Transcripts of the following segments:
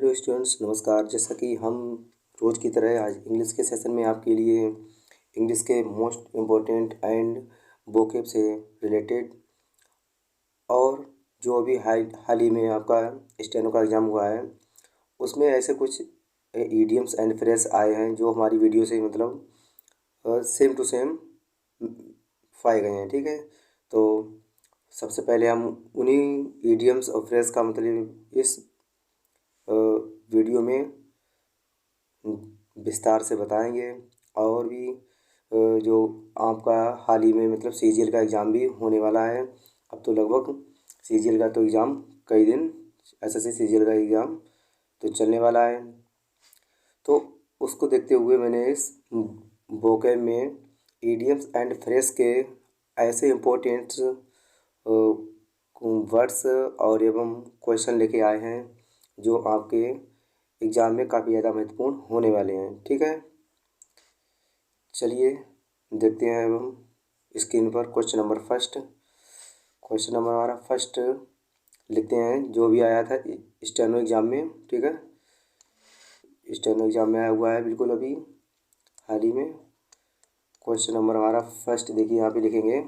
Hello students, नमस्कार। जैसा कि हम रोज़ की तरह आज इंग्लिश के सेशन में आपके लिए इंग्लिश के मोस्ट इम्पोर्टेंट एंड वोकैब से रिलेटेड और जो अभी हाल ही में आपका स्टेनो का एग्ज़ाम हुआ है उसमें ऐसे कुछ ईडियम्स एंड फ्रेज आए हैं जो हमारी वीडियो से मतलब सेम टू सेम पाए गए हैं। ठीक है, तो सबसे पहले हम उन्हीं ईडियम्स और फ्रेज का मतलब इस वीडियो में विस्तार से बताएंगे। और भी जो आपका हाल ही में मतलब सीजीएल का एग्ज़ाम भी होने वाला है। अब तो लगभग सीजीएल का तो एग्ज़ाम कई दिन एसएससी सीजीएल का एग्ज़ाम तो चलने वाला है, तो उसको देखते हुए मैंने इस वोकैब में ईडियम्स एंड फ्रेज के ऐसे इम्पोर्टेंट वर्ड्स और एवं क्वेश्चन लेके आए हैं जो आपके एग्ज़ाम में काफ़ी ज़्यादा महत्वपूर्ण होने वाले हैं। ठीक है, चलिए देखते हैं। अब हम स्क्रीन पर क्वेश्चन नंबर हमारा फर्स्ट लिखते हैं जो भी आया था स्टेनो एग्ज़ाम में। ठीक है, स्टेनो एग्ज़ाम में आया हुआ है बिल्कुल अभी हाल ही में। क्वेश्चन नंबर हमारा फर्स्ट देखिए, यहाँ पे लिखेंगे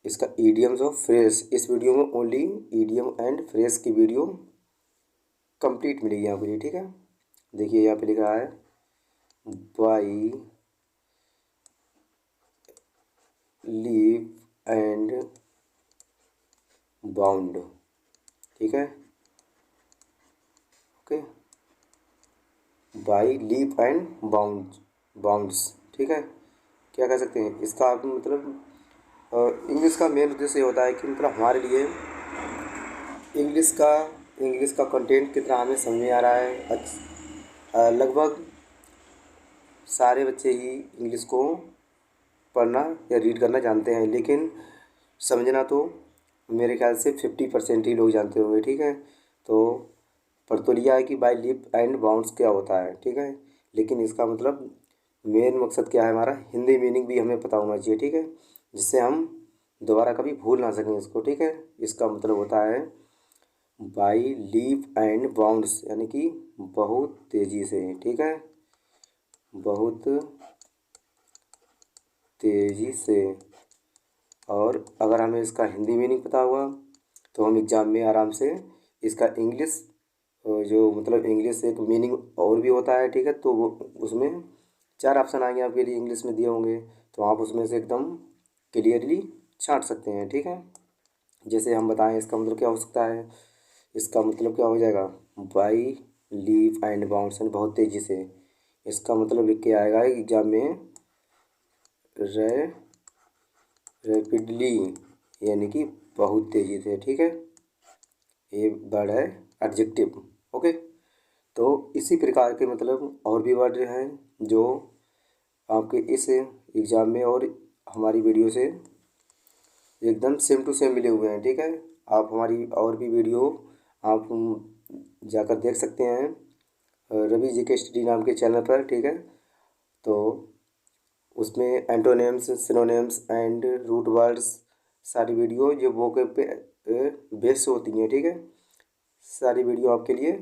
इसका ईडियम्स और फ्रेज। इस वीडियो में ओनली ईडियम एंड फ्रेज की वीडियो कंप्लीट मिलेगी यहाँ पे। ठीक है, देखिए यहाँ पे लिखा है बाई लीव एंड बाउंड। ठीक है, okay, by leave and bounds. ठीक है, क्या कह सकते हैं इसका आप मतलब इंग्लिश का मेन उद्देश्य ये होता है कि मतलब हमारे लिए इंग्लिश का कंटेंट कितना हमें समझ में आ रहा है। लगभग सारे बच्चे ही इंग्लिश को पढ़ना या रीड करना जानते हैं, लेकिन समझना तो मेरे ख्याल से 50% ही लोग जानते होंगे। ठीक है, तो पढ़ तो लिया है कि बाय लीप एंड बाउंड्स क्या होता है। ठीक है, लेकिन इसका मतलब मेन मकसद क्या है, हमारा हिंदी मीनिंग भी हमें पता होना चाहिए। ठीक है, जिससे हम दोबारा कभी भूल ना सकें इसको। ठीक है, इसका मतलब होता है बाय लीप एंड बाउंड्स यानी कि बहुत तेज़ी से। ठीक है, बहुत तेज़ी से। और अगर हमें इसका हिंदी मीनिंग पता हुआ तो हम एग्ज़ाम में आराम से इसका इंग्लिश जो मतलब इंग्लिश एक मीनिंग और भी होता है। ठीक है, तो वो उसमें 4 ऑप्शन आएंगे आपके लिए, इंग्लिश में दिए होंगे, तो आप उसमें से एकदम क्लियरली छांट सकते हैं। ठीक है, जैसे हम बताएं इसका मतलब क्या हो सकता है। इसका मतलब क्या हो जाएगा, बाई लीव एंड बाउंड्स यानी बहुत तेज़ी से। इसका मतलब लिख के आएगा एग्जाम में रैपिडली यानी कि बहुत तेज़ी से। ठीक है, ये वर्ड है एडजेक्टिव। ओके, तो इसी प्रकार के मतलब और भी वर्ड हैं जो आपके इस एग्ज़ाम में और हमारी वीडियो से एकदम सेम टू सेम मिले हुए हैं। ठीक है, आप हमारी और भी वीडियो आप जाकर देख सकते हैं रवि जी के स्टडी नाम के चैनल पर। ठीक है, तो उसमें antonyms, synonyms and root words सारी वीडियो जो वोकैब पे बेस होती हैं। ठीक है, सारी वीडियो आपके लिए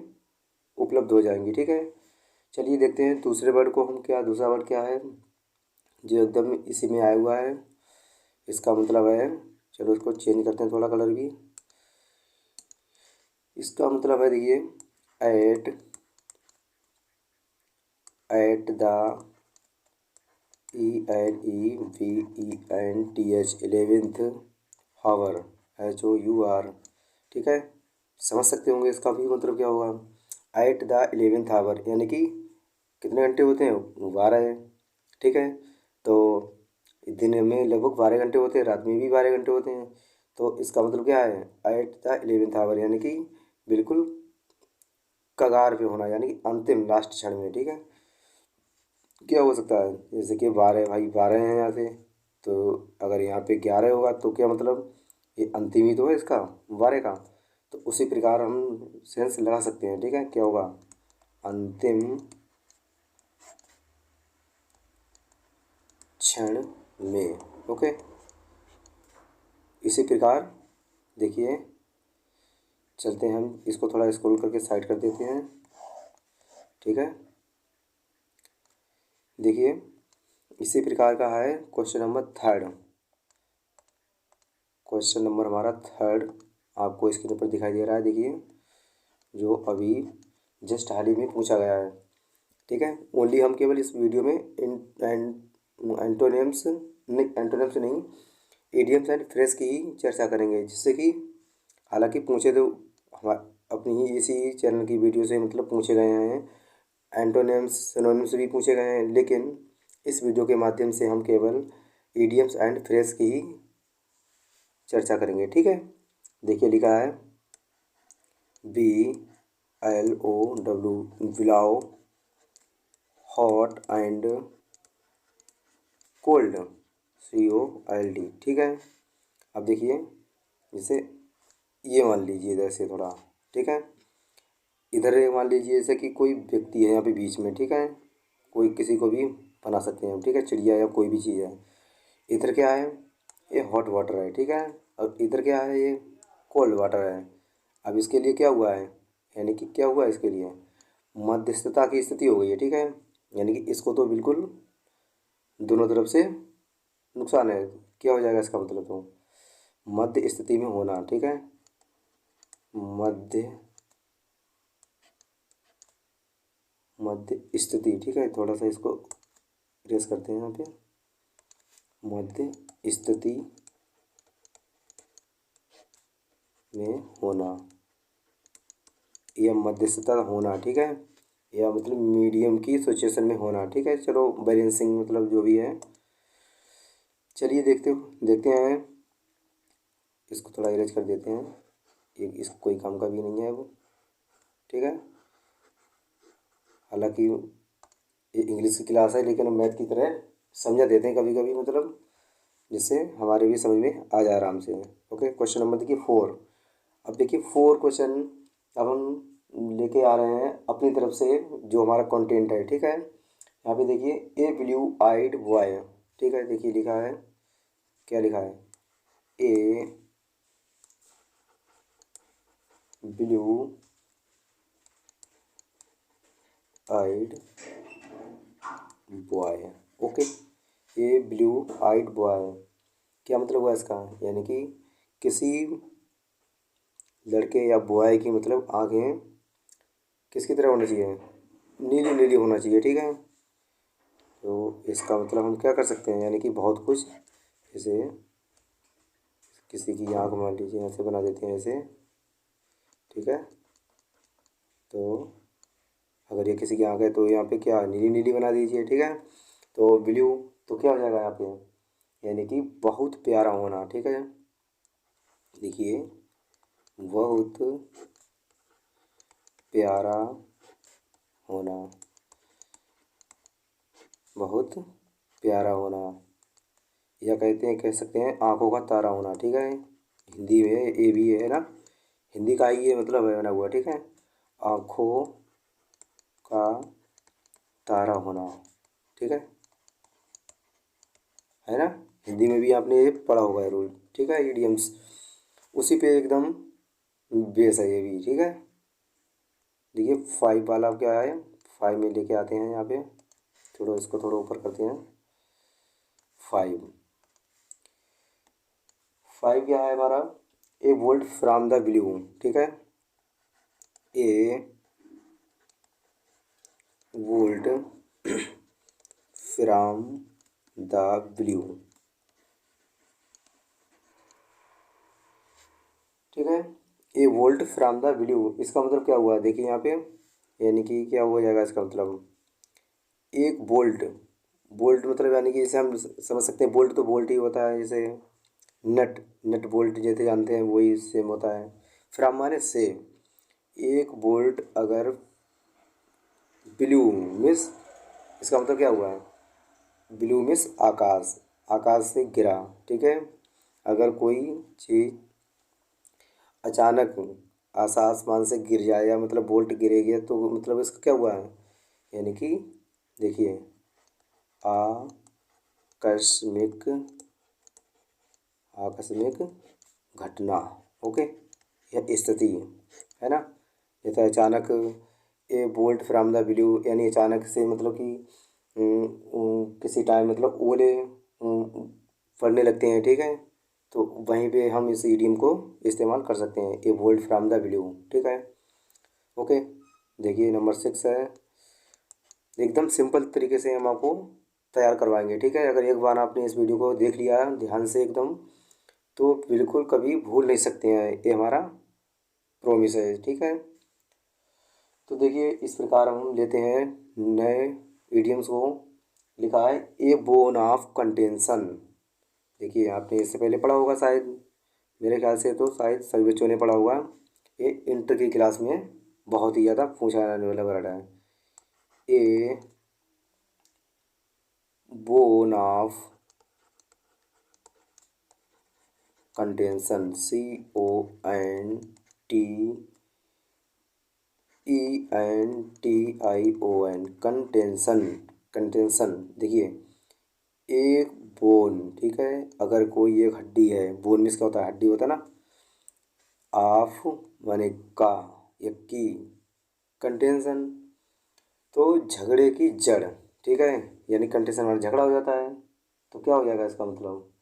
उपलब्ध हो जाएंगी। ठीक है, चलिए देखते हैं दूसरे वर्ड को हम दूसरा वर्ड क्या है जो एकदम इसी में आया हुआ है। इसका मतलब है, चलो इसको चेंज करते हैं थोड़ा कलर भी। इसका मतलब है देखिए at the ELEVENTH 11th hour HOUR। ठीक है, समझ सकते होंगे इसका भी मतलब क्या होगा। एट द 11th हावर यानी कि कितने घंटे होते हैं, 12। ठीक है, तो दिन में लगभग 12 घंटे होते हैं, रात में भी 12 घंटे होते हैं। तो इसका मतलब क्या है, एट द 11th हावर यानी कि बिल्कुल कगार पे होना यानी कि अंतिम लास्ट क्षण में। ठीक है, क्या हो सकता है जैसे कि 12 भाई 12 हैं यहाँ से, तो अगर यहाँ पे 11 होगा तो क्या मतलब ये अंतिम ही तो है इसका 12 का। तो उसी प्रकार हम सेंस लगा सकते हैं। ठीक है, क्या होगा, अंतिम क्षण में। ओके, इसी प्रकार देखिए चलते हैं, हम इसको थोड़ा स्क्रॉल करके साइड कर देते हैं। ठीक है, देखिए इसी प्रकार का है question number third. Question number हमारा थर्ड आपको स्क्रीन पर दिखाई दे रहा है, देखिए, जो अभी जस्ट हाल ही में पूछा गया है। ठीक है, ओनली हम केवल इस वीडियो में एंटोनिम्स नहीं, इडियम्स एंड फ्रेज की ही चर्चा करेंगे, जिससे कि हालांकि पूछे तो अपनी ही इसी चैनल की वीडियो से मतलब पूछे गए हैं, एंटोनिम्स सिनोनिम्स भी पूछे गए हैं, लेकिन इस वीडियो के माध्यम से हम केवल इडियम्स एंड फ्रेज की ही चर्चा करेंगे। ठीक है, देखिए लिखा है BLOW blow, hot and cold COLD। ठीक है, अब देखिए जैसे ये मान लीजिए इधर से थोड़ा, ठीक है, इधर ये मान लीजिए जैसे कि कोई व्यक्ति है यहाँ पे बीच में। ठीक है, कोई किसी को भी बना सकते हैं हम, ठीक है, चिड़िया या कोई भी चीज़ है। इधर क्या है, ये हॉट वाटर है। ठीक है, और इधर क्या है, ये कोल्ड वाटर है। अब इसके लिए क्या हुआ है, यानी कि क्या हुआ है इसके लिए, मध्यस्थता की स्थिति हो गई है। ठीक है, यानी कि इसको तो बिल्कुल दोनों तरफ से नुकसान है, क्या हो जाएगा इसका मतलब, तो मध्य स्थिति में होना। ठीक है, मध्य स्थिति। ठीक है, थोड़ा सा इसको इरेज करते हैं यहाँ पे, मध्य स्थिति में होना या मध्यस्थता होना। ठीक है, या मतलब मीडियम की सिचुएशन में होना। ठीक है, चलो बैलेंसिंग मतलब जो भी है, चलिए देखते हैं, इसको थोड़ा इरेज कर देते हैं, ये इस कोई काम का भी नहीं है वो। ठीक है, हालांकि ये इंग्लिश की क्लास है, लेकिन हम मैथ की तरह समझा देते हैं कभी कभी, मतलब जिससे हमारे भी समझ में आ जाए आराम से। ओके, क्वेश्चन नंबर देखिए 4। अब देखिए 4 क्वेश्चन अब हम लेके आ रहे हैं अपनी तरफ से, जो हमारा कंटेंट है। ठीक है, यहाँ पे देखिए ए ब्लू आइड बॉय। ठीक है, देखिए लिखा है, क्या लिखा है, ए ब्लू आइड बॉय। ओके, ए ब्लू आइड बॉय, क्या मतलब हुआ इसका, यानी कि किसी लड़के या बॉय की मतलब आंखें किसकी तरह होनी चाहिए, नीली नीली होना चाहिए। ठीक है, तो इसका मतलब हम क्या कर सकते हैं, यानी कि बहुत कुछ, जैसे किसी की आँख मान लीजिए ऐसे बना देते हैं ऐसे। ठीक है, तो अगर ये किसी की आँख है तो यहाँ पे क्या नीली नीली बना दीजिए। ठीक है, तो ब्लू तो क्या हो जाएगा यहाँ पे, यानी कि बहुत प्यारा होना। ठीक है, देखिए बहुत प्यारा होना, बहुत प्यारा होना, या कह सकते हैं आंखों का तारा होना। ठीक है, हिंदी में ये भी है ना, हिंदी का ही ये मतलब है बना हुआ। ठीक है, आंखों का तारा होना। ठीक है ना, हिंदी में भी आपने ये पढ़ा होगा ये रूल। ठीक है, इडियम्स उसी पे एकदम बेस है ये भी। ठीक है, देखिए 5 वाला क्या है, 5 में लेके आते हैं यहाँ पे, थोड़ा इसको थोड़ा ऊपर करते हैं। 5 क्या है हमारा, ए वोल्ट फ्रॉम द ब्लू। ठीक है, ए वोल्ट फ्रॉम द ब्लू। ठीक है, ए वोल्ट फ्रॉम द ब्लू, इसका मतलब क्या हुआ, देखिए यहाँ पे, यानी कि क्या हो जाएगा इसका मतलब, एक बोल्ट, बोल्ट मतलब यानी कि जैसे हम समझ सकते हैं, बोल्ट तो बोल्ट ही होता है, जैसे नट, नट बोल्ट जैसे जानते हैं वही सेम होता है। फ्रॉम माने से, एक बोल्ट अगर ब्लू मिस, इसका मतलब क्या हुआ है, ब्लू मिस आकाश, आकाश से गिरा। ठीक है, अगर कोई चीज़ अचानक आसमान से गिर जाए या मतलब बोल्ट गिरेगी तो मतलब इसका क्या हुआ है, यानी कि देखिए आकस्मिक, आकस्मिक घटना। ओके, या स्थिति, है ना। जैसे अचानक ए बोल्ट फ्रॉम द ब्लू, यानी अचानक से मतलब कि किसी टाइम मतलब ओले पड़ने लगते हैं, ठीक है। तो वहीं पे हम इस ईडियम को इस्तेमाल कर सकते हैं, ए बोल्ट फ्रॉम द ब्लू, ठीक है। ओके, देखिए नंबर 6 है। एकदम सिंपल तरीके से हम आपको तैयार करवाएंगे, ठीक है। अगर एक बार आपने इस वीडियो को देख लिया ध्यान से एकदम, तो बिल्कुल कभी भूल नहीं सकते हैं, ये हमारा प्रॉमिस है, ठीक है। तो देखिए इस प्रकार हम लेते हैं नए इडियम्स को। लिखा है ए बोन ऑफ कंटेंशन। देखिए आपने इससे पहले पढ़ा होगा शायद, मेरे ख्याल से तो शायद सभी बच्चों ने पढ़ा होगा। ये इंटर की क्लास में बहुत ही ज़्यादा पूछा जाने वाला वर्ड है। A bone of contention, CONTENTION, contention. Contention देखिए एक बोन, ठीक है। अगर कोई एक हड्डी है, बोन मीन्स क्या होता है, हड्डी होता है ना। ऑफ माने का, या की, कंटेंशन तो झगड़े की जड़, ठीक है। यानी कंटेंशन माने झगड़ा हो जाता है, तो क्या हो जाएगा इसका मतलब,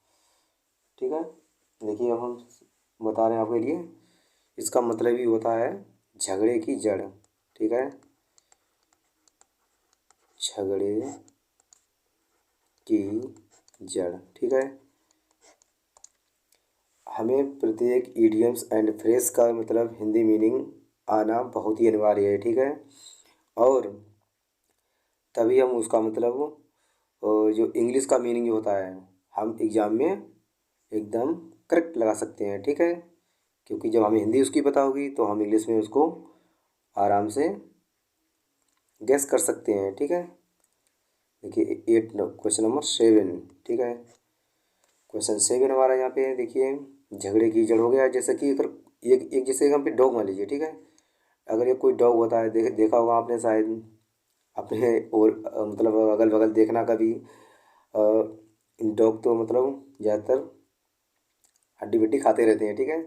ठीक है। देखिए अब हम बता रहे हैं आपके लिए, इसका मतलब ही होता है झगड़े की जड़, ठीक है। झगड़े की जड़, ठीक है। हमें प्रत्येक इडियम्स एंड फ्रेज का मतलब हिंदी मीनिंग आना बहुत ही अनिवार्य है, ठीक है। और तभी हम उसका मतलब जो इंग्लिश का मीनिंग जो होता है, हम एग्ज़ाम में एकदम करेक्ट लगा सकते हैं, ठीक है। क्योंकि जब हमें हिंदी उसकी पता होगी तो हम इंग्लिश में उसको आराम से गेस कर सकते हैं, ठीक है। देखिए क्वेश्चन नंबर 7, ठीक है। क्वेश्चन 7 हमारा यहाँ पे देखिए झगड़े की जड़ हो गया। जैसे कि अगर एक एक जैसे हम पे डॉग मान लीजिए, ठीक है। अगर ये कोई डॉग होता है, देखा होगा आपने शायद अपने, और मतलब अगल बगल देखना कभी, डॉग तो मतलब ज़्यादातर हड्डी वड्डी खाते रहते हैं, ठीक है।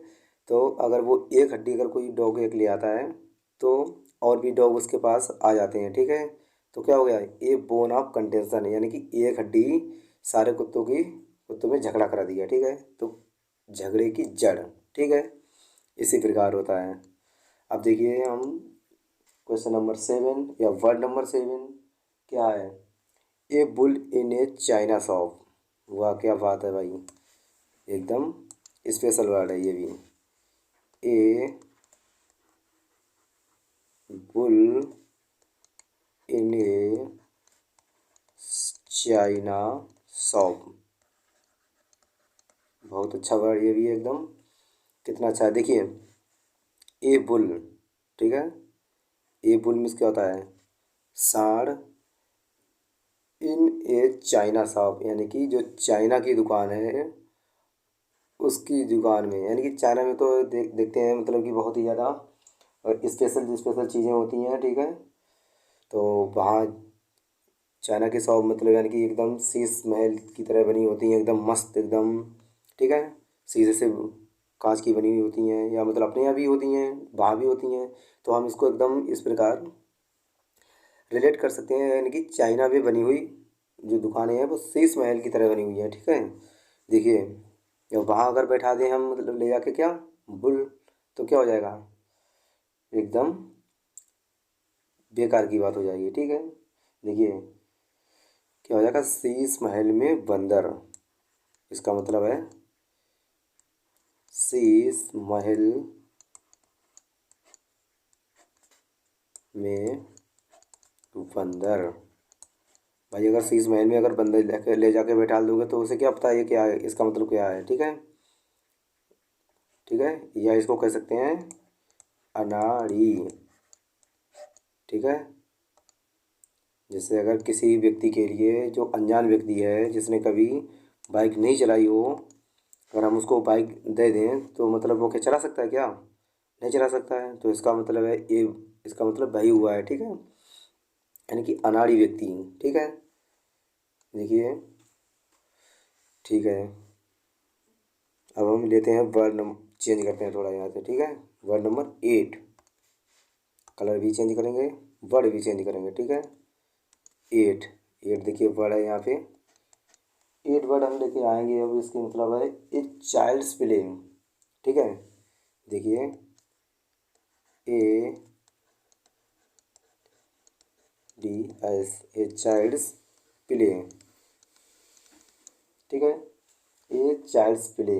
तो अगर वो एक हड्डी अगर कोई डॉग एक ले आता है, तो और भी डॉग उसके पास आ जाते हैं, ठीक है। तो क्या हो गया, ये बोन ऑफ कंटेंशन है, यानी कि एक हड्डी सारे कुत्तों में झगड़ा करा दिया, ठीक है। तो झगड़े की जड़, ठीक है, इसी प्रकार होता है। अब देखिए हम क्वेश्चन नंबर 7 या वर्ड नंबर 7 क्या है, ए bull in A China shop. वाह क्या बात है भाई, एकदम स्पेशल वर्ड है ये भी। ए bull in A China shop, बहुत अच्छा वर्ड ये भी एकदम, कितना अच्छा है। देखिए ए बुल, ठीक है। ए बुल मीन्स क्या होता है, सांड इन ए चाइना शॉप, यानी कि जो चाइना की दुकान है उसकी दुकान में, यानी कि चाइना में तो देखते हैं मतलब कि बहुत ही ज़्यादा स्पेशल स्पेशल चीज़ें होती हैं, ठीक है। तो वहाँ चाइना की शॉप मतलब यानी कि एकदम शीश महल की तरह बनी होती हैं, एकदम मस्त एकदम, ठीक है। शीशे से कांच की बनी हुई होती हैं, या मतलब अपने यहाँ भी होती हैं, वहाँ भी होती हैं। तो हम इसको एकदम इस प्रकार रिलेट कर सकते हैं, यानी कि चाइना में बनी हुई जो दुकानें हैं वो शीश महल की तरह बनी हुई हैं, ठीक है। देखिए जब वहाँ अगर बैठा दें हम मतलब ले जाके क्या बुल, तो क्या हो जाएगा, एकदम बेकार की बात हो जाएगी, ठीक है। देखिए क्या हो जाएगा, शीश महल में बंदर, इसका मतलब है शीश महल में बंदर। भाई अगर शीश महल में अगर बंदर ले जाके बैठा दोगे तो उसे क्या पता है ये क्या है, इसका मतलब क्या है, ठीक है। ठीक है, या इसको कह सकते हैं अनाड़ी, ठीक है। जैसे अगर किसी व्यक्ति के लिए जो अनजान व्यक्ति है जिसने कभी बाइक नहीं चलाई हो, अगर हम उसको बाइक दे दें तो मतलब वो क्या चला सकता है क्या, नहीं चला सकता है। तो इसका मतलब है ये, इसका मतलब वही हुआ है, ठीक है, यानी कि अनाड़ी व्यक्ति, ठीक है। देखिए ठीक है, अब हम लेते हैं वर्ड नंबर, चेंज करते हैं थोड़ा यहाँ से, ठीक है। वर्ड नंबर 8, कलर भी चेंज करेंगे, वर्ड भी चेंज करेंगे, ठीक है। एट, एट देखिए वर्ड है यहाँ पे, एट वर्ड हम लेके आएंगे। अब इसके मतलब है ए चाइल्ड्स प्ले, ठीक है। देखिए A D S, a child's play, ठीक है। ए चाइल्ड्स प्ले,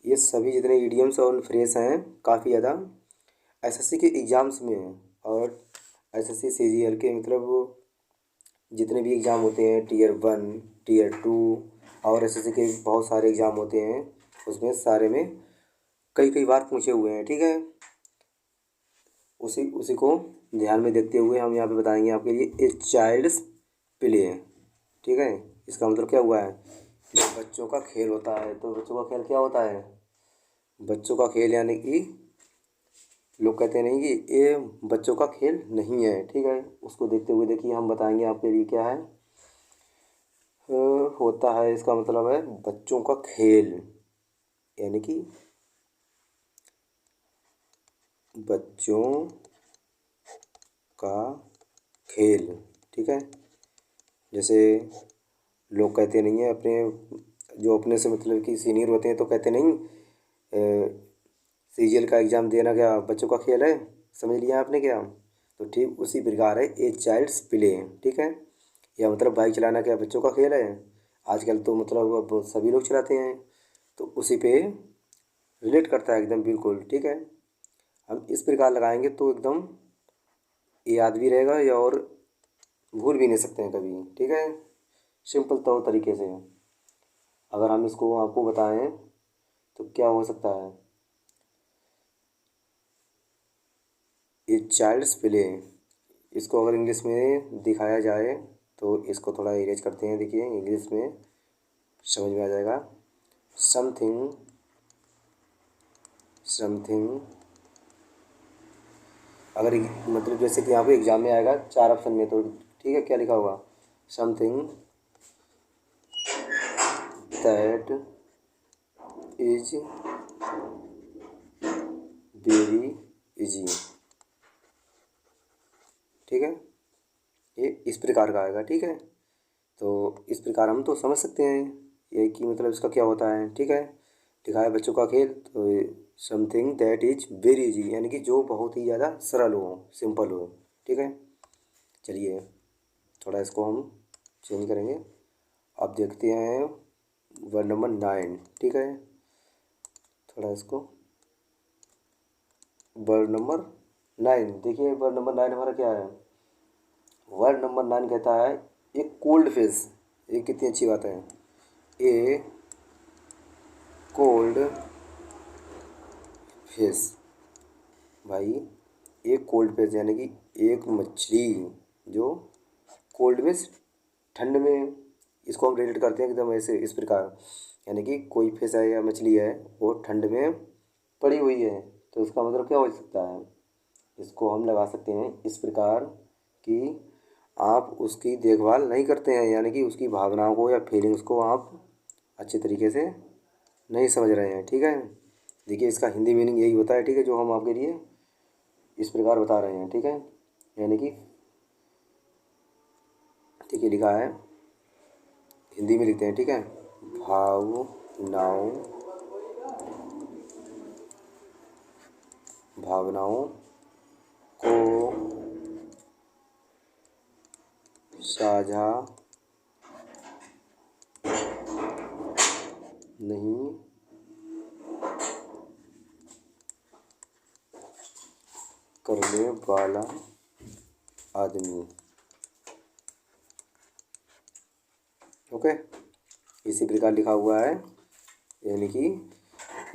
ये सभी जितने इडियम्स और फ्रेज हैं काफ़ी ज़्यादा एसएससी के एग्ज़ाम्स में हैं। और एसएससी सीजीएल के मतलब जितने भी एग्ज़ाम होते हैं टीयर 1, टीयर 2 और एसएससी के बहुत सारे एग्ज़ाम होते हैं, उसमें सारे में कई कई बार पूछे हुए हैं, ठीक है। उसी उसी को ध्यान में देखते हुए हम यहाँ पे बताएंगे आपके लिए ए चाइल्ड्स प्ले, ठीक है। इसका मतलब क्या हुआ है, जो बच्चों का खेल होता है, तो बच्चों का खेल क्या होता है, बच्चों का खेल यानी कि लोग कहते नहीं कि ये बच्चों का खेल नहीं है, ठीक है। उसको देखते हुए देखिए हम बताएंगे आपके लिए क्या है होता है। इसका मतलब है बच्चों का खेल, यानी कि बच्चों का खेल, ठीक है। जैसे लोग कहते नहीं है अपने, जो अपने से मतलब कि सीनियर होते हैं तो कहते नहीं सीजीएल का एग्ज़ाम देना क्या बच्चों का खेल है, समझ लिया आपने क्या। तो ठीक उसी प्रकार है ए चाइल्ड्स प्ले, ठीक है। या मतलब बाइक चलाना क्या बच्चों का खेल है, आजकल तो मतलब अब सभी लोग चलाते हैं, तो उसी पे रिलेट करता है एकदम बिल्कुल, ठीक है। हम इस प्रकार लगाएंगे तो एकदम याद भी रहेगा या और भूल भी नहीं सकते हैं कभी, ठीक है। सिंपल तौर तरीके से अगर हम इसको आपको बताएं तो क्या हो सकता है, ये चाइल्ड्स प्ले, इसको अगर इंग्लिश में दिखाया जाए तो इसको थोड़ा इरेज करते हैं, देखिए इंग्लिश में समझ में आ जाएगा। समथिंग समथिंग, अगर मतलब जैसे कि यहाँ पे एग्जाम में आएगा 4 ऑप्शन में, तो ठीक है क्या लिखा होगा, something that is very easy, ठीक है। ये इस प्रकार का आएगा, ठीक है। तो इस प्रकार हम तो समझ सकते हैं ये कि मतलब इसका क्या होता है, ठीक है। लिखा है बच्चों का खेल, तो something that is very easy, यानी कि जो बहुत ही ज़्यादा सरल हो, सिंपल हो, ठीक है। चलिए थोड़ा इसको हम चेंज करेंगे। अब देखते हैं वर्ड नंबर 9, ठीक है। थोड़ा इसको वर्ड नंबर 9 देखिए, वर्ड नंबर 9 हमारा क्या है, वर्ड नंबर 9 कहता है एक कोल्ड फेस, ये कितनी अच्छी बात है, ए कोल्ड फेस। भाई एक कोल्ड फेस यानी कि एक मछली जो कोल्ड में ठंड में, इसको हम रिलेट करते हैं एकदम ऐसे इस प्रकार, यानी कि कोई फिश है या मछली है वो ठंड में पड़ी हुई है, तो इसका मतलब क्या हो सकता है, इसको हम लगा सकते हैं इस प्रकार कि आप उसकी देखभाल नहीं करते हैं, यानी कि उसकी भावनाओं को या फीलिंग्स को आप अच्छे तरीके से नहीं समझ रहे हैं, ठीक है। देखिए इसका हिंदी मीनिंग यही होता है, ठीक है, जो हम आपके लिए इस प्रकार बता रहे हैं, ठीक है। यानी कि देखिए लिखा है, हिंदी में लिखते हैं, ठीक है। भावनाओं भावनाओं को साझा नहीं करने वाला आदमी, ओके। इसी प्रकार लिखा हुआ है, यानी कि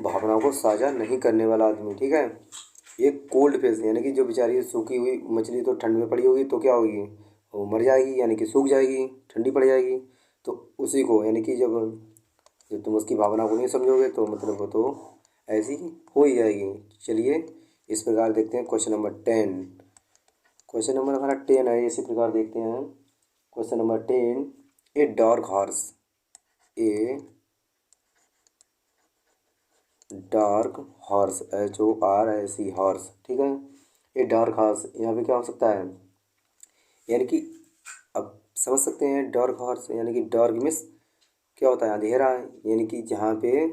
भावनाओं को साझा नहीं करने वाला आदमी, ठीक है। ये कोल्ड फेस यानी कि जो बेचारी सूखी हुई मछली तो ठंड में पड़ी होगी तो क्या होगी, वो मर जाएगी, यानी कि सूख जाएगी, ठंडी पड़ जाएगी। तो उसी को यानी कि जब जब तुम उसकी भावना को नहीं समझोगे तो मतलब वो तो ऐसी हो ही जाएगी। चलिए इस प्रकार देखते हैं क्वेश्चन नंबर 10, क्वेश्चन नंबर हमारा 10 है, इसी प्रकार देखते हैं question number 10। A dark horse, a dark horse, HORSE horse, ठीक है। ए डार्क हॉर्स, यहाँ पे क्या हो सकता है, यानी कि अब समझ सकते हैं डार्क हॉर्स यानी कि डार्क मिस क्या होता है, अंधेरा, यानी कि जहाँ पे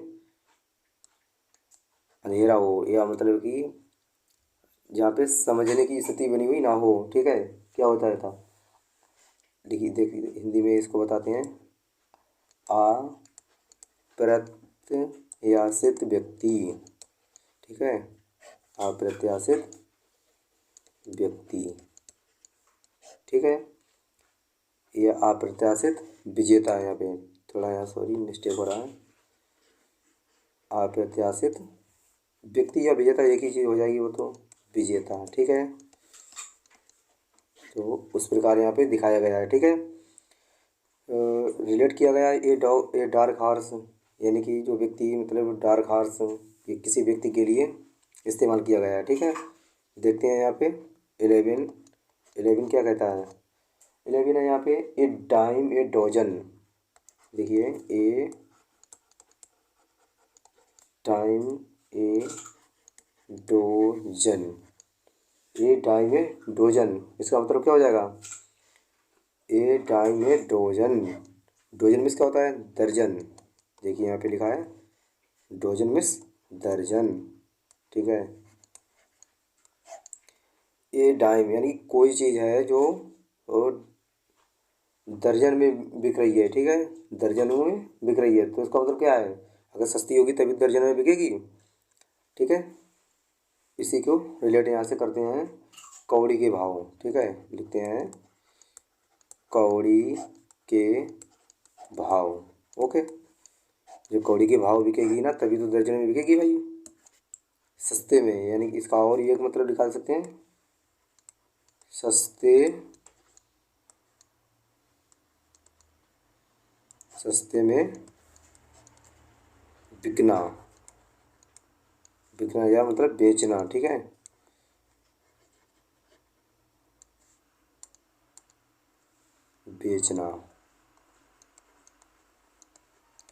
अंधेरा हो, या मतलब कि जहाँ पे समझने की स्थिति बनी हुई ना हो, ठीक है, क्या होता है था। देखिए देखिए हिंदी में इसको बताते हैं, अप्रत्याशित व्यक्ति, ठीक है, अप्रत्याशित व्यक्ति, ठीक है, ये अप्रत्याशित विजेता है, यहाँ पे थोड़ा यहाँ सॉरी मिस्टेक हो रहा है, अप्रत्याशित व्यक्ति या विजेता एक ही चीज़ हो जाएगी, वो तो विजेता, ठीक है। तो उस प्रकार यहाँ पे दिखाया गया है, ठीक है, रिलेट किया गया है ए डार्क हॉर्स, यानी कि जो व्यक्ति मतलब डार्क हॉर्स ये किसी व्यक्ति के लिए इस्तेमाल किया गया है, ठीक है। देखते हैं यहाँ पे 11 11 क्या कहता है, 11 है यहाँ पे ए डाइम ए डोजन, देखिए ए टाइम ए डोजन, ए टाइम ए डोजन, इसका मतलब क्या हो जाएगा, ए टाइम ए डोजन, डोजन मिस क्या होता है, दर्जन, देखिए यहाँ पे लिखा है डोजन मिस दर्जन, ठीक है। ए डाइम यानी कोई चीज़ है जो दर्जन में बिक रही है, ठीक है, दर्जनों में बिक रही है, तो इसका मतलब क्या है, अगर सस्ती होगी तभी दर्जन में बिकेगी, ठीक है। इसी को रिलेट यहाँ से करते हैं कौड़ी के भाव, ठीक है, लिखते हैं कौड़ी के भाव, ओके, जो कौड़ी के भाव बिकेगी ना तभी तो दर्जन में बिकेगी भाई, सस्ते में, यानी कि इसका और ये एक मतलब निकाल सकते हैं, सस्ते सस्ते में बिकना, बिकना या मतलब बेचना, ठीक है, बेचना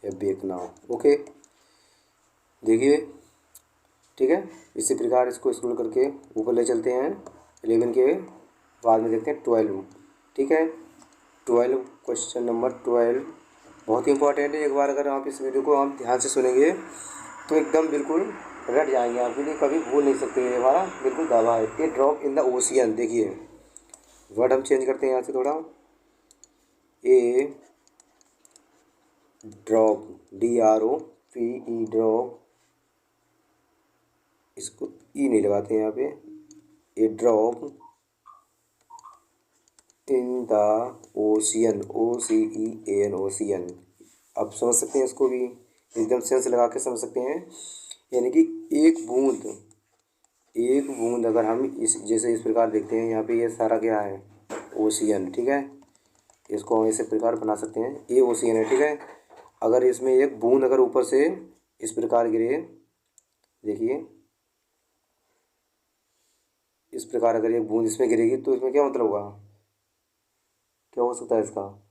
या बेचना, ओके, देखिए, ठीक है। इसी प्रकार इसको स्क्रॉल करके ऊपर ले चलते हैं, 11 के बाद में देखते हैं 12, ठीक है, 12 क्वेश्चन नंबर 12 बहुत ही इंपॉर्टेंट है, एक बार अगर आप इस वीडियो को आप ध्यान से सुनेंगे तो एकदम बिल्कुल रट जाएंगे, आपके लिए कभी भूल नहीं सकते, ये हमारा बिल्कुल दावा है। ए ड्रॉप इन द ओशियन, देखिए वर्ड हम चेंज करते हैं यहाँ से थोड़ा, ए ड्रॉप DROP ड्रॉप, इसको ई नहीं लगाते हैं यहाँ पे, a drop in the ocean, OCEAN ocean, आप समझ सकते हैं इसको भी एकदम सेंस लगा के समझ सकते हैं, यानी कि एक बूंद अगर हम इस जैसे इस प्रकार देखते हैं, यहाँ पे ये सारा क्या है, ओशियन, ठीक है, इसको हम इस प्रकार बना सकते हैं, ये ओशियन है, ठीक है, अगर इसमें एक बूंद अगर ऊपर से इस प्रकार गिरे, देखिए इस प्रकार अगर एक बूंद इसमें गिरेगी तो इसमें क्या मतलब होगा, क्या हो सकता है इसका,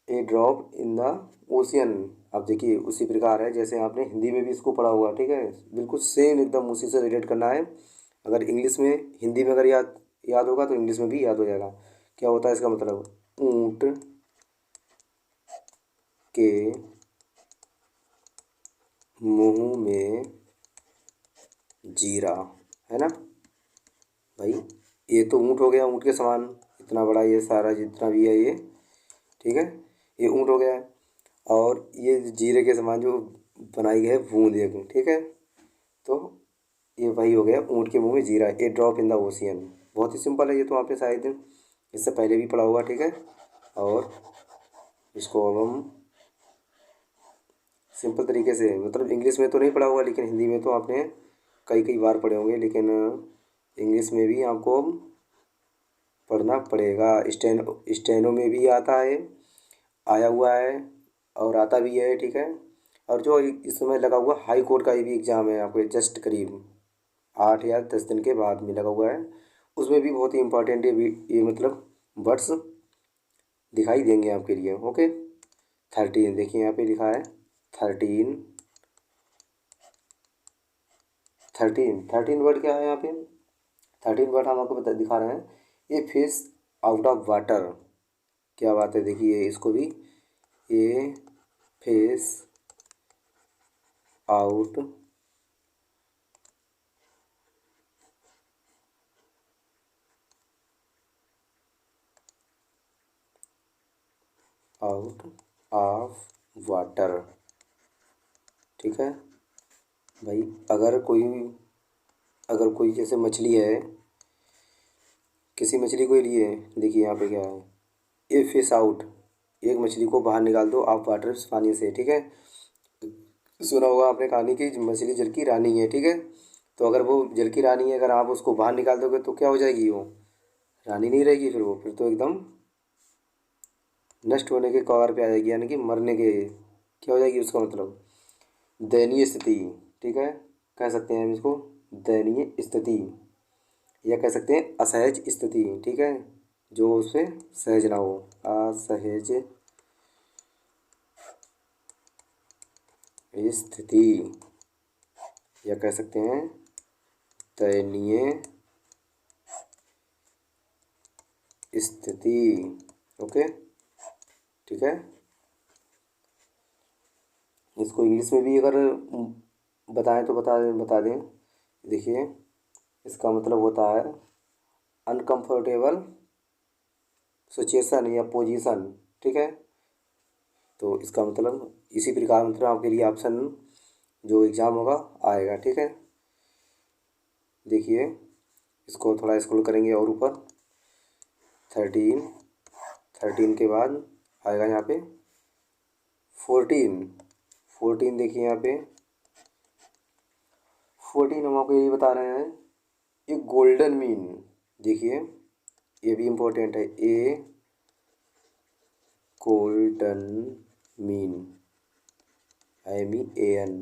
ए ड्रॉप इन द ओशियन, अब देखिए उसी प्रकार है जैसे आपने हिंदी में भी इसको पढ़ा हुआ, ठीक है, बिल्कुल सेम एकदम उसी से रिलेट करना है, अगर इंग्लिश में हिंदी में अगर याद याद होगा तो इंग्लिश में भी याद हो जाएगा, क्या होता है इसका मतलब, ऊँट के मुंह में जीरा, है ना भाई, ये तो ऊँट हो गया, ऊँट के समान इतना बड़ा ये सारा जितना भी है ये, ठीक है, ये ऊँट हो गया है, और ये जीरे के समान जो बनाई गई है बूंद एक, ठीक है, तो ये वही हो गया ऊँट के मुंह में जीरा, ए ड्रॉप इन द ओशियन, बहुत ही सिंपल है ये, तो आपने शायद इससे पहले भी पढ़ा होगा, ठीक है, और इसको अब हम सिंपल तरीके से, मतलब इंग्लिश में तो नहीं पढ़ा होगा लेकिन हिंदी में तो आपने कई कई बार पढ़े होंगे, लेकिन इंग्लिश में भी आपको पढ़ना पड़ेगा, स्टेनो में भी आता है, आया हुआ है और आता भी है, ठीक है, और जो इस समय लगा हुआ हाई कोर्ट का ये भी एग्ज़ाम है आपके जस्ट करीब 8 या 10 दिन के बाद में लगा हुआ है, उसमें भी बहुत ही इंपॉर्टेंट ये मतलब वर्ड्स दिखाई देंगे आपके लिए, ओके। 13 देखिए यहाँ पे लिखा है 13 13 वर्ड क्या है यहाँ पे, 13 वर्ड हम आपको दिखा रहे हैं। A fish out of water, क्या बात है, देखिए इसको भी, a fish out out of water. ठीक है भाई, अगर कोई जैसे मछली है, किसी मछली को ही लिए, देखिए यहाँ पे क्या है, ए फिश आउट, एक मछली को बाहर निकाल दो आप वाटर, पानी से। ठीक है, सुना होगा आपने कहानी की मछली जल की रानी है। ठीक है, तो अगर वो जल की रानी है, अगर आप उसको बाहर निकाल दोगे तो क्या हो जाएगी, वो रानी नहीं रहेगी, फिर वो फिर तो एकदम नष्ट होने के कगार पे आ जाएगी, यानी कि मरने के, क्या हो जाएगी उसका मतलब, दयनीय स्थिति। ठीक है, कह सकते हैं हम इसको दयनीय स्थिति, या कह सकते हैं असहज स्थिति। ठीक है, जो उससे सहज ना हो, असहज स्थिति, या कह सकते हैं दयनीय स्थिति। ओके, ठीक है, इसको इंग्लिश में भी अगर बताएं तो बता दें। देखिए, इसका मतलब होता है अनकंफर्टेबल सिचुएशन या पोजीशन। ठीक है, तो इसका मतलब इसी प्रकार मतलब आपके लिए ऑप्शन जो एग्ज़ाम होगा आएगा। ठीक है, देखिए इसको थोड़ा स्क्रॉल करेंगे और ऊपर 13 के बाद आएगा यहाँ पे 14। देखिए यहाँ पे 14 हम आपको यही बता रहे हैं, एक गोल्डन मीन। देखिए ये भी इम्पोर्टेंट है, a golden mean, MEAN।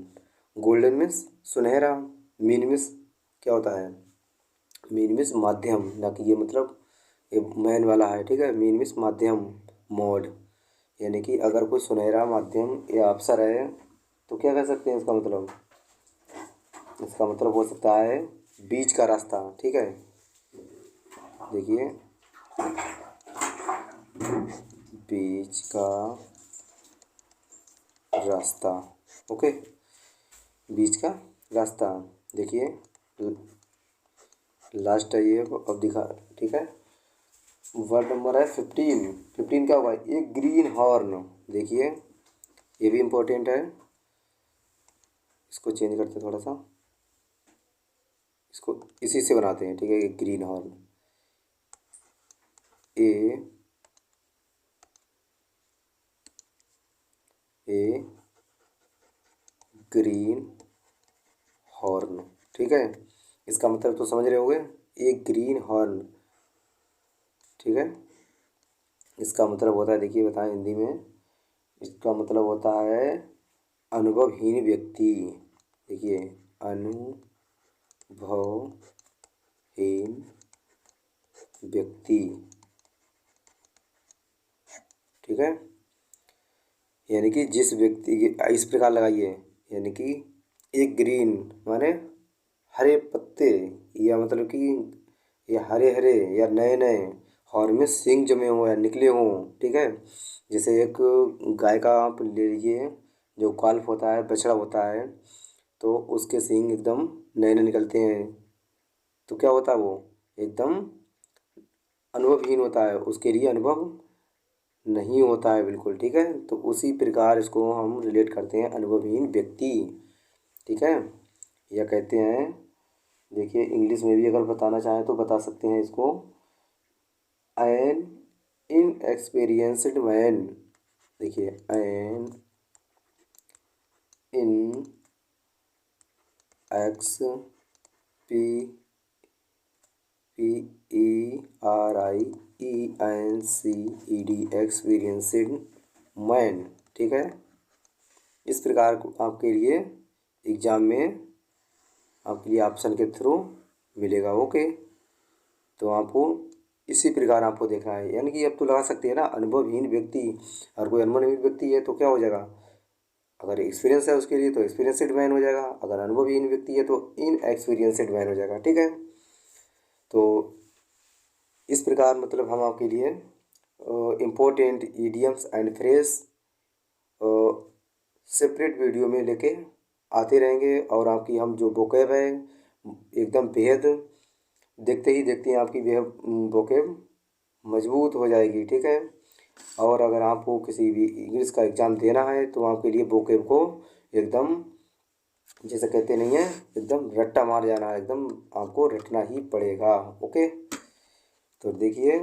Golden means सुनहरा, मीन मीन्स क्या होता है, मीन मीन्स माध्यम, ना कि ये मतलब ये मैन वाला है। ठीक है, मीन मीन्स माध्यम, मोड, यानी कि अगर कोई सुनहरा माध्यम या अवसर है तो क्या कह सकते हैं इसका मतलब, इसका मतलब हो सकता है बीच का रास्ता। ठीक है, देखिए बीच का रास्ता। ओके, बीच का रास्ता, देखिए लास्ट है ये, अब दिखा। ठीक है, वर्ड नंबर है 15 क्या हुआ, एक ग्रीन हॉर्न। देखिए ये भी इम्पोर्टेंट है, इसको चेंज करते हैं थोड़ा सा, इसको इसी से बनाते हैं। ठीक है, एक ग्रीन हॉर्न, ए ग्रीन हॉर्न। ठीक है, इसका मतलब तो समझ रहे होगे, एक ग्रीन हॉर्न। ठीक है, इसका मतलब होता है, देखिए बताएं हिंदी में, इसका मतलब होता है अनुभवहीन व्यक्ति। देखिए अनुभवहीन व्यक्ति। ठीक है, यानी कि जिस व्यक्ति की, इस प्रकार लगाइए, यानी कि एक ग्रीन माने हरे पत्ते, या मतलब कि ये हरे हरे या नए नए, और में सींग जमे हुए हैं, निकले हों। ठीक है, जैसे एक गाय का आप ले लीजिए, जो काल्फ होता है, बछड़ा होता है, तो उसके सींग एकदम नए नए निकलते हैं, तो क्या होता है, वो एकदम अनुभवहीन होता है, उसके लिए अनुभव नहीं होता है बिल्कुल। ठीक है, तो उसी प्रकार इसको हम रिलेट करते हैं अनुभवहीन व्यक्ति। ठीक है, या कहते हैं, देखिए इंग्लिश में भी अगर बताना चाहें तो बता सकते हैं इसको, एन इनएक्सपीरियंस्ड मैन। देखिए an in ex p PERIENCED experienced man. ठीक है, इस प्रकार को आपके लिए एग्ज़ाम में आपके लिए ऑप्शन के थ्रू मिलेगा। ओके, तो आपको इसी प्रकार आपको देखना है, यानी कि अब तो लगा सकते हैं ना, अनुभवहीन व्यक्ति, और कोई अनुभवहीन व्यक्ति है तो क्या हो जाएगा, अगर एक्सपीरियंस है उसके लिए तो एक्सपीरियंसड मैन हो जाएगा, अगर अनुभवहीन व्यक्ति है तो इन एक्सपीरियंसड मैन हो जाएगा। ठीक है, तो इस प्रकार मतलब हम आपके लिए important idioms and phrase separate video में लेके आते रहेंगे, और आपकी हम जो वोकैब है एकदम बेहद देखते ही देखते आपकी वोकैब मजबूत हो जाएगी, ठीक है। और अगर आपको किसी भी इंग्लिश का एग्ज़ाम देना है तो आपके लिए वोकैब को एकदम, जैसे कहते नहीं है, एकदम रट्टा मार जाना है, एकदम आपको रटना ही पड़ेगा। ओके, तो देखिए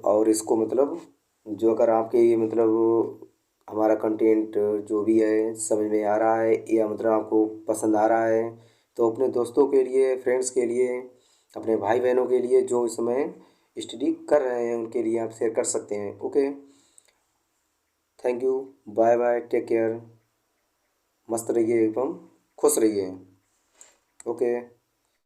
और इसको मतलब जो अगर आपके ये मतलब हमारा कंटेंट जो भी है समझ में आ रहा है या मतलब आपको पसंद आ रहा है, तो अपने दोस्तों के लिए, फ्रेंड्स के लिए, अपने भाई बहनों के लिए जो इस समय स्टडी कर रहे हैं उनके लिए आप शेयर कर सकते हैं। Okay, thank you, bye bye, take care, मस्त रहिए, एकदम खुश रहिए। ओके।